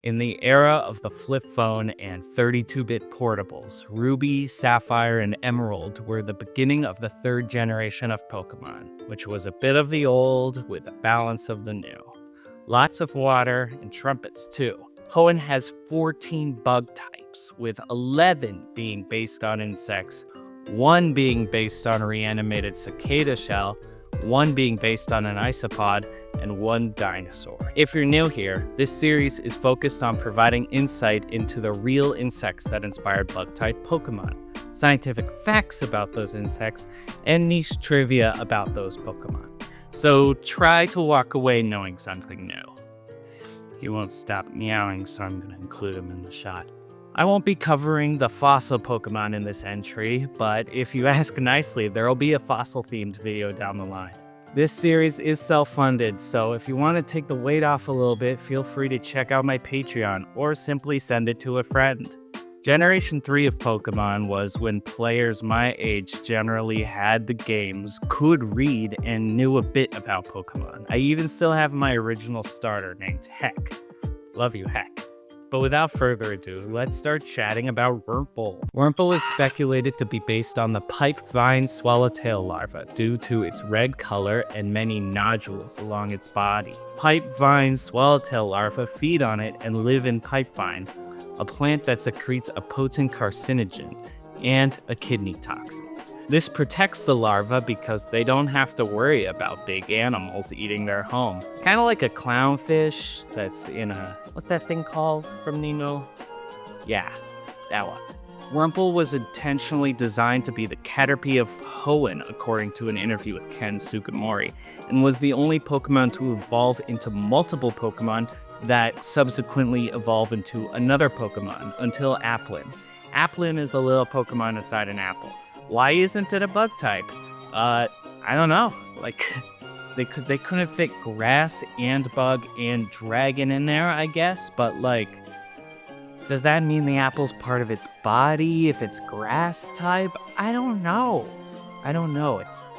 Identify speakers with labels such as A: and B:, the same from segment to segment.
A: In the era of the flip phone and 32-bit portables, Ruby, Sapphire, and Emerald were the beginning of the third generation of Pokemon, which was a bit of the old with a balance of the new. Lots of water and trumpets too. Hoenn has 14 bug types, with 11 being based on insects, 1 being based on a reanimated cicada shell, 1 being based on an isopod, and 1 dinosaur. If you're new here, this series is focused on providing insight into the real insects that inspired Bug-Type Pokémon, scientific facts about those insects, and niche trivia about those Pokémon. So try to walk away knowing something new. He won't stop meowing, so I'm going to include him in the shot. I won't be covering the fossil Pokemon in this entry, but if you ask nicely, there'll be a fossil-themed video down the line. This series is self-funded, so if you want to take the weight off a little bit, feel free to check out my Patreon, or simply send it to a friend. Generation 3 of Pokemon was when players my age generally had the games, could read, and knew a bit about Pokemon. I even still have my original starter named Heck. Love you, Heck. But without further ado, let's start chatting about Wurmple. Wurmple is speculated to be based on the pipe vine swallowtail larva due to its red color and many nodules along its body. Pipe vine swallowtail larvae feed on it and live in pipevine, a plant that secretes a potent carcinogen and a kidney toxin. This protects the larvae because they don't have to worry about big animals eating their home. Kind of like a clownfish that's in a... what's that thing called from Nemo? Yeah, that one. Wurmple was intentionally designed to be the Caterpie of Hoenn, according to an interview with Ken Sugimori, and was the only Pokemon to evolve into multiple Pokemon that subsequently evolve into another Pokemon, until Applin. Applin is a little Pokemon inside an apple. Why isn't it a bug type? I don't know. Like, they couldn't fit grass and bug and dragon in there, I guess. But like, does that mean the apple's part of its body if it's grass type? I don't know. It's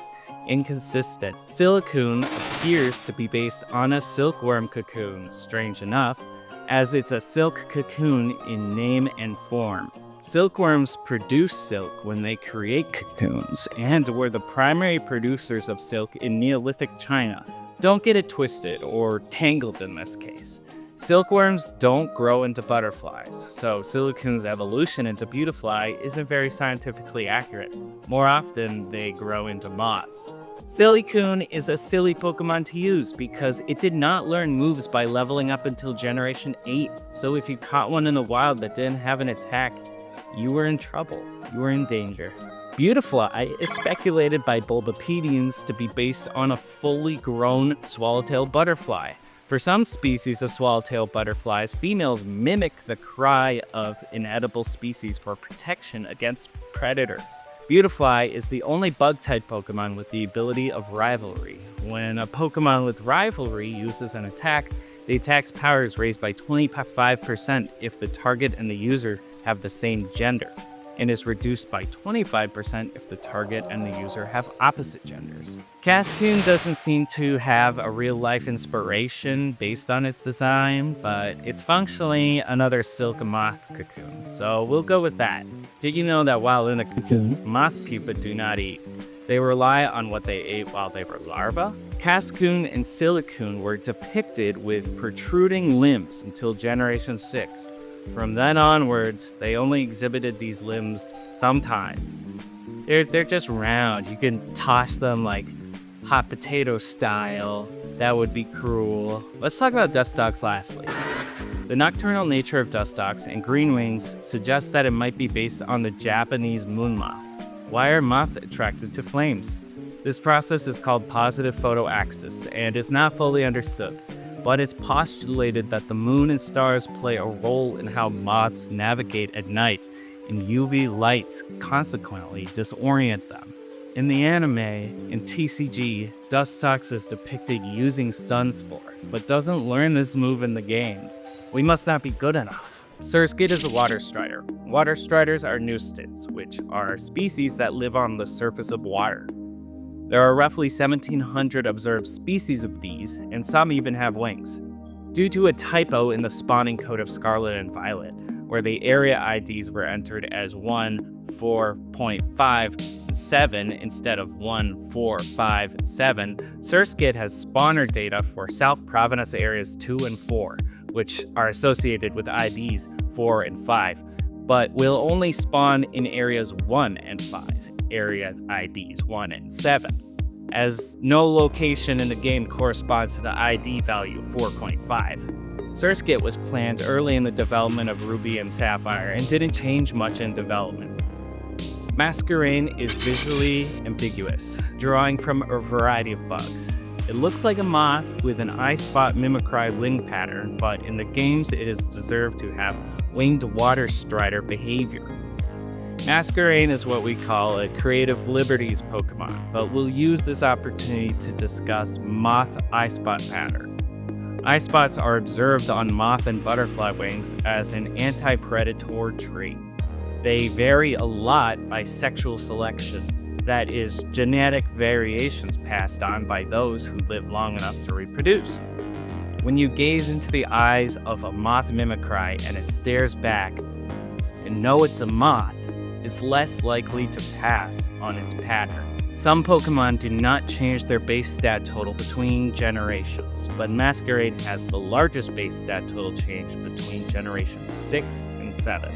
A: inconsistent. Silcoon appears to be based on a silkworm cocoon, strange enough, as it's a silk cocoon in name and form. Silkworms produce silk when they create cocoons, and were the primary producers of silk in Neolithic China. Don't get it twisted, or tangled in this case. Silkworms don't grow into butterflies, so Silcoon's evolution into Beautifly isn't very scientifically accurate. More often, they grow into moths. Silcoon is a silly Pokemon to use because it did not learn moves by leveling up until Generation 8, so if you caught one in the wild that didn't have an attack, you were in trouble. You were in danger. Beautifly is speculated by Bulbapedians to be based on a fully grown swallowtail butterfly. For some species of swallowtail butterflies, females mimic the cry of inedible species for protection against predators. Beautifly is the only bug-type Pokemon with the ability of Rivalry. When a Pokemon with Rivalry uses an attack, the attack's power is raised by 25% if the target and the user have the same gender, and is reduced by 25% if the target and the user have opposite genders. Cascoon doesn't seem to have a real-life inspiration based on its design, but it's functionally another silk moth cocoon, so we'll go with that. Did you know that while in a cocoon, moth pupa do not eat? They rely on what they ate while they were larvae. Cascoon and Silcoon were depicted with protruding limbs until Generation 6. From then onwards, they only exhibited these limbs sometimes. They're just round. You can toss them like hot potato style. That would be cruel. Let's talk about Dustox lastly. The nocturnal nature of Dustox and green wings suggests that it might be based on the Japanese moon moth. Why are moths attracted to flames? This process is called positive photoaxis and is not fully understood, but it's postulated that the moon and stars play a role in how moths navigate at night, and UV lights consequently disorient them. In the anime, in TCG, Dustox is depicted using Sunspore, but doesn't learn this move in the games. We must not be good enough. Surskit is a water strider. Water striders are Nusteds, which are species that live on the surface of water. There are roughly 1,700 observed species of these, and some even have wings. due to a typo in the spawning code of Scarlet and Violet, where the area IDs were entered as 1.4.5.7 instead of 1.4.5.7. Surskit has spawner data for South Province areas 2 and 4, which are associated with IDs 4 and 5, but will only spawn in areas 1 and 5, area IDs 1 and 7, as no location in the game corresponds to the ID value 4.5. Surskit was planned early in the development of Ruby and Sapphire and didn't change much in development. Masquerain is visually ambiguous, drawing from a variety of bugs. It looks like a moth with an eye spot mimicry wing pattern, but in the games it is deserved to have winged water strider behavior. Masquerain is what we call a creative liberties Pokemon, but we'll use this opportunity to discuss moth eye spot pattern. Eye spots are observed on moth and butterfly wings as an anti-predator trait. They vary a lot by sexual selection, that is, genetic variations passed on by those who live long enough to reproduce. When you gaze into the eyes of a moth mimicry and it stares back and know it's a moth, it's less likely to pass on its pattern. Some Pokemon do not change their base stat total between generations, but Masquerain has the largest base stat total change between generations 6 and 7.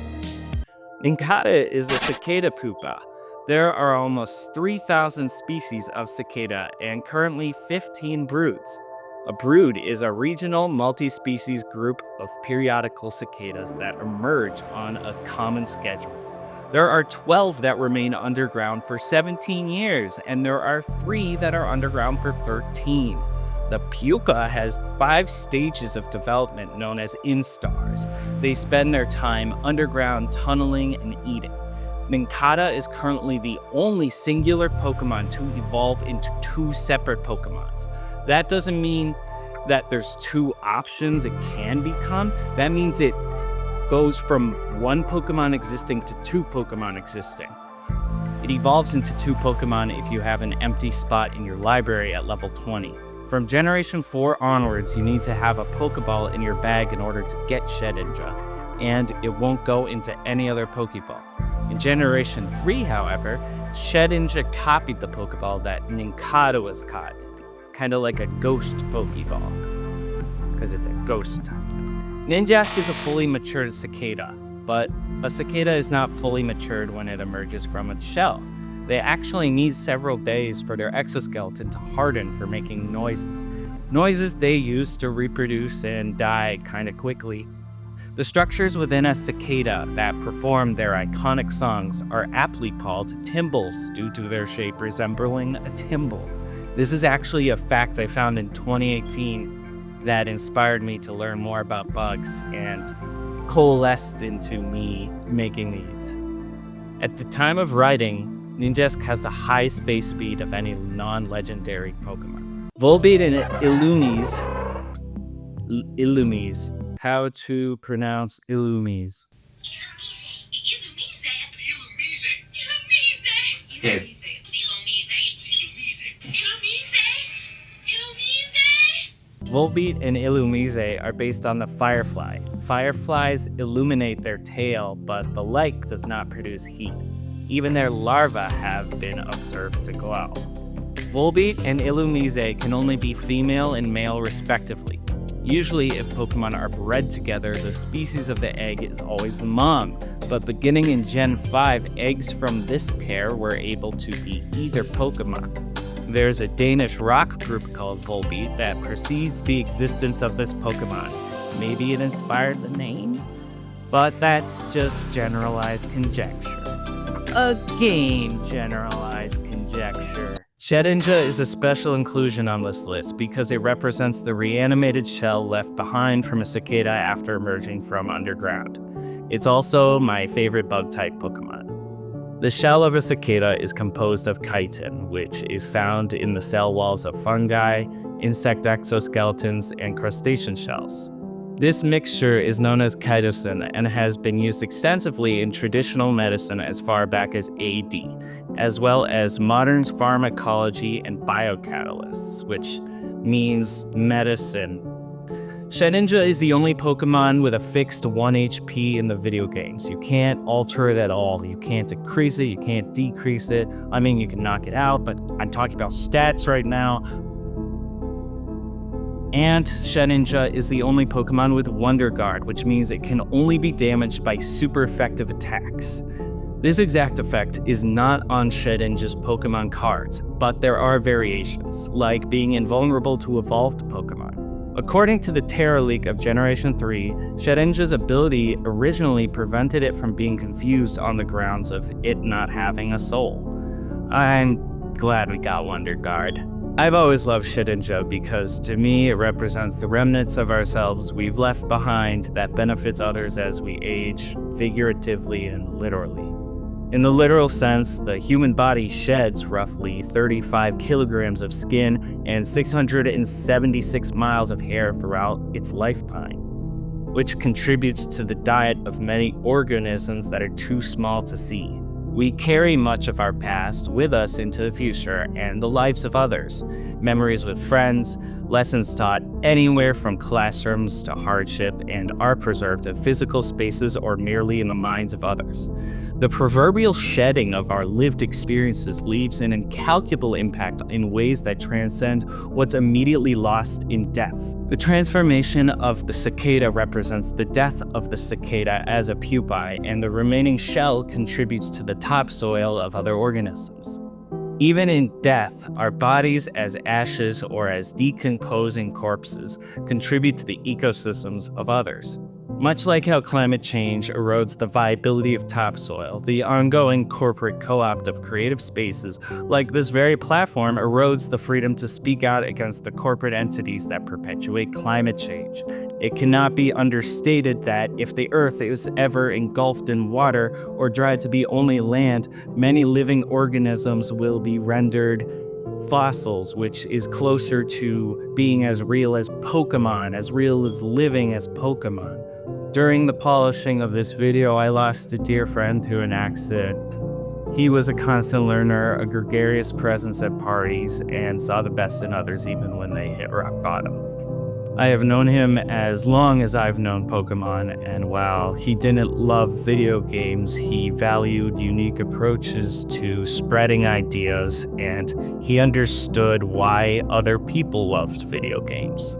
A: Nincada is a cicada pupa. There are almost 3,000 species of cicada and currently 15 broods. A brood is a regional multi-species group of periodical cicadas that emerge on a common schedule. There are 12 that remain underground for 17 years, and there are 3 that are underground for 13. The pupa has 5 stages of development known as instars. They spend their time underground tunneling and eating. Nincada is currently the only singular Pokemon to evolve into 2 separate Pokemons. That doesn't mean that there's 2 options it can become. That means it goes from 1 Pokemon existing to 2 Pokemon existing. It evolves into 2 Pokemon if you have an empty spot in your library at level 20. From Generation 4 onwards, you need to have a Pokeball in your bag in order to get Shedinja, and it won't go into any other Pokeball. In Generation 3, however, Shedinja copied the Pokeball that Nincada was caught in, kind of like a ghost Pokeball, because it's a ghost type. Ninjask is a fully matured cicada, but a cicada is not fully matured when it emerges from its shell. They actually need several days for their exoskeleton to harden for making noises. Noises they use to reproduce and die kind of quickly. The structures within a cicada that perform their iconic songs are aptly called timbrels due to their shape resembling a timbre. This is actually a fact I found in 2018 that inspired me to learn more about bugs and coalesced into me making these. At the time of writing, Ninjask has the highest base speed of any non-legendary Pokemon. Volbeat and Illumise. How to pronounce Illumise? Okay. Volbeat and Illumise are based on the firefly. Fireflies illuminate their tail, but the light does not produce heat. Even their larvae have been observed to glow. Volbeat and Illumise can only be female and male respectively. Usually, if Pokemon are bred together, the species of the egg is always the mom, but beginning in Gen 5, eggs from this pair were able to be either Pokemon. There's a Danish rock group called Volbeat that precedes the existence of this Pokemon. Maybe it inspired the name? But that's just generalized conjecture. Again, generalized conjecture. Shedinja is a special inclusion on this list because it represents the reanimated shell left behind from a cicada after emerging from underground. It's also my favorite bug-type Pokemon. The shell of a cicada is composed of chitin, which is found in the cell walls of fungi, insect exoskeletons, and crustacean shells. This mixture is known as chitosan and has been used extensively in traditional medicine as far back as AD, as well as modern pharmacology and biocatalysts, which means medicine. Shedinja is the only Pokemon with a fixed 1 HP in the video games. You can't alter it at all. You can't increase it, you can't decrease it. I mean, you can knock it out, but I'm talking about stats right now. And Shedinja is the only Pokemon with Wonder Guard, which means it can only be damaged by super effective attacks. This exact effect is not on Shedinja's Pokemon cards, but there are variations, like being invulnerable to evolved Pokemon. According to the Terra leak of Generation 3, Shedinja's ability originally prevented it from being confused on the grounds of it not having a soul. I'm glad we got Wonder Guard. I've always loved Shedinja because to me it represents the remnants of ourselves we've left behind that benefits others as we age, figuratively and literally. In the literal sense, the human body sheds roughly 35 kilograms of skin and 676 miles of hair throughout its lifetime, which contributes to the diet of many organisms that are too small to see. We carry much of our past with us into the future and the lives of others, memories with friends, lessons taught anywhere from classrooms to hardship, and are preserved in physical spaces or merely in the minds of others. The proverbial shedding of our lived experiences leaves an incalculable impact in ways that transcend what's immediately lost in death. The transformation of the cicada represents the death of the cicada as a pupae, and the remaining shell contributes to the topsoil of other organisms. Even in death, our bodies as ashes or as decomposing corpses contribute to the ecosystems of others. Much like how climate change erodes the viability of topsoil, the ongoing corporate co-opt of creative spaces like this very platform erodes the freedom to speak out against the corporate entities that perpetuate climate change. It cannot be understated that if the Earth is ever engulfed in water or dried to be only land, many living organisms will be rendered fossils, which is closer to being as real as Pokemon, as real as living as Pokemon. During the polishing of this video, I lost a dear friend to an accident. He was a constant learner, a gregarious presence at parties, and saw the best in others even when they hit rock bottom. I have known him as long as I've known Pokemon, and while he didn't love video games, he valued unique approaches to spreading ideas, and he understood why other people loved video games.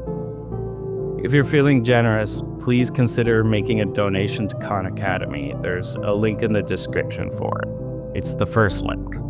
A: If you're feeling generous, please consider making a donation to Khan Academy. There's a link in the description for it. It's the first link.